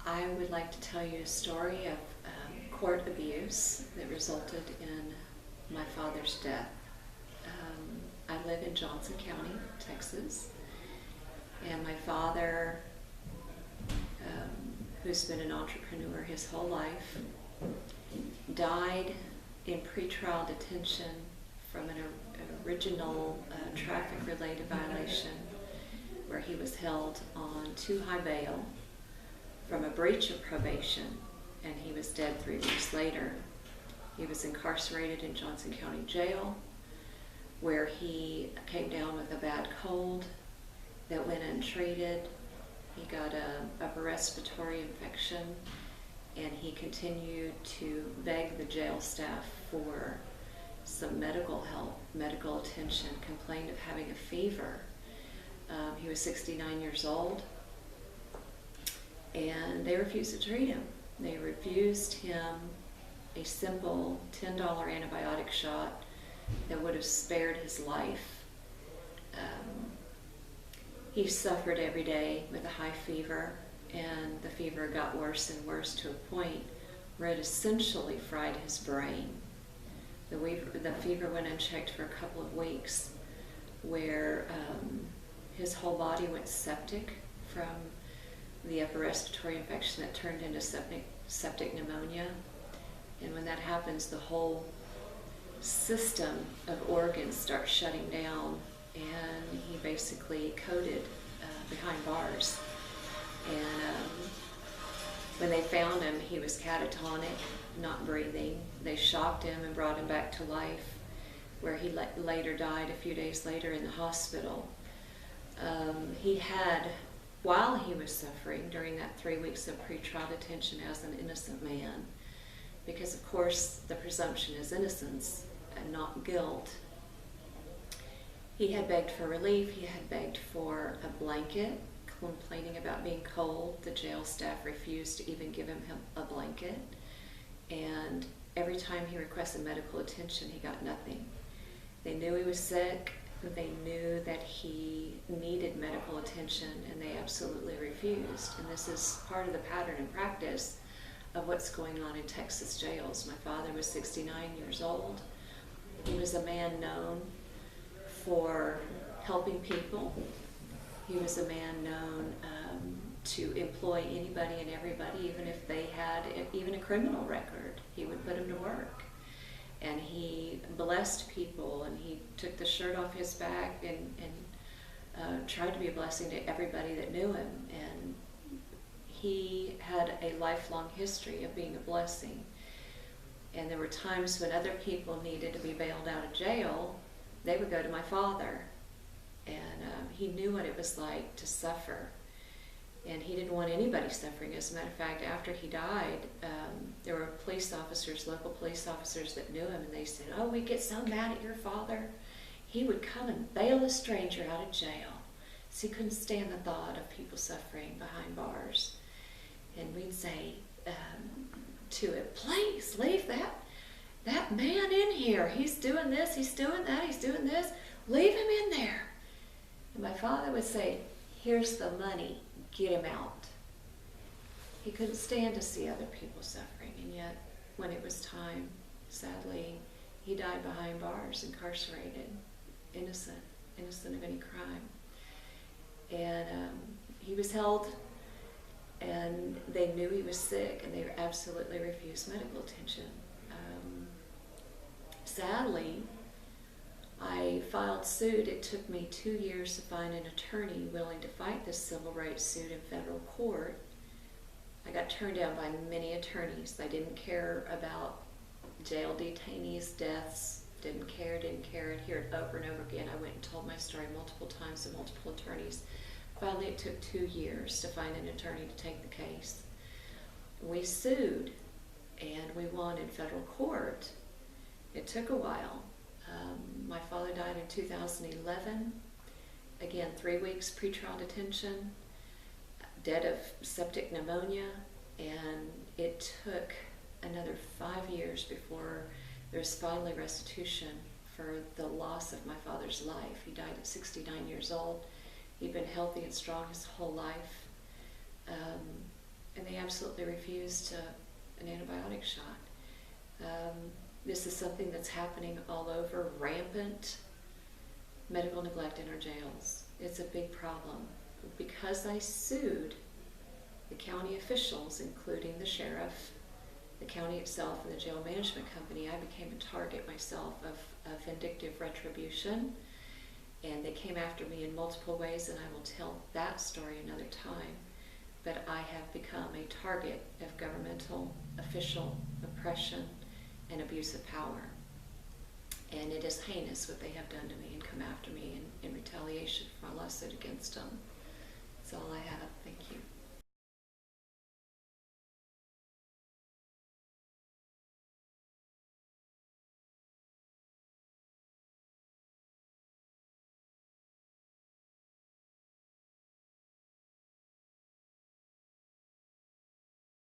I would like to tell you a story of court abuse that resulted in my father's death. I live in Johnson County, Texas, and my father, who's been an entrepreneur his whole life, died in pretrial detention from an original traffic-related violation where he was held on too high bail from a breach of probation, and he was dead 3 weeks later. He was incarcerated in Johnson County Jail, where he came down with a bad cold that went untreated. He got a upper respiratory infection, and he continued to beg the jail staff for some medical help, medical attention, complained of having a fever. He was 69 years old, and they refused to treat him. They refused him a simple $10 antibiotic shot that would have spared his life. He suffered every day with a high fever, and the fever got worse and worse to a point where it essentially fried his brain. The fever went unchecked for a couple of weeks, where his whole body went septic from the upper respiratory infection that turned into septic pneumonia. And when that happens, the whole system of organs starts shutting down, and he basically coded behind bars. And when they found him, he was catatonic, not breathing. They shocked him and brought him back to life, where he later died a few days later in the hospital. He had, while he was suffering during that 3 weeks of pretrial detention as an innocent man, because of course the presumption is innocence and not guilt, he had begged for relief. He had begged for a blanket, complaining about being cold. The jail staff refused to even give him a blanket, and every time he requested medical attention, he got nothing. They knew he was sick. They knew that he needed medical attention, and they absolutely refused. And this is part of the pattern and practice of what's going on in Texas jails. My father was 69 years old. He was a man known for helping people. He was a man known to employ anybody and everybody, even if they had even a criminal record. He would put them to work. And he blessed people, and he took the shirt off his back and tried to be a blessing to everybody that knew him. And he had a lifelong history of being a blessing. And there were times when other people needed to be bailed out of jail, they would go to my father. And he knew what it was like to suffer. And he didn't want anybody suffering. As a matter of fact, after he died, there were police officers, local police officers that knew him, and they said, "Oh, we get so mad at your father. He would come and bail a stranger out of jail." So he couldn't stand the thought of people suffering behind bars. And we'd say to him, "Please leave that man in here. He's doing this, he's doing that, he's doing this. Leave him in there." And my father would say, "Here's the money. Get him out." He couldn't stand to see other people suffering, and yet when it was time, sadly, he died behind bars, incarcerated, innocent of any crime. And he was held, and they knew he was sick, and they absolutely refused medical attention. Sadly, I filed suit. It took me 2 years to find an attorney willing to fight this civil rights suit in federal court. I got turned down by many attorneys. They didn't care about jail detainees' deaths, didn't care. I'd hear it over and over again. I went and told my story multiple times to multiple attorneys. Finally, it took 2 years to find an attorney to take the case. We sued, and we won in federal court. It took a while. My father died in 2011. Again, 3 weeks pretrial detention, dead of septic pneumonia, and it took another 5 years before there was finally restitution for the loss of my father's life. He died at 69 years old. He'd been healthy and strong his whole life. and they absolutely refused an antibiotic shot. This is something that's happening all over, rampant medical neglect in our jails. It's a big problem. Because I sued the county officials, including the sheriff, the county itself, and the jail management company, I became a target myself of vindictive retribution. And they came after me in multiple ways, and I will tell that story another time. But I have become a target of governmental, official oppression and abuse of power. And it is heinous what they have done to me and come after me in retaliation for a lawsuit against them.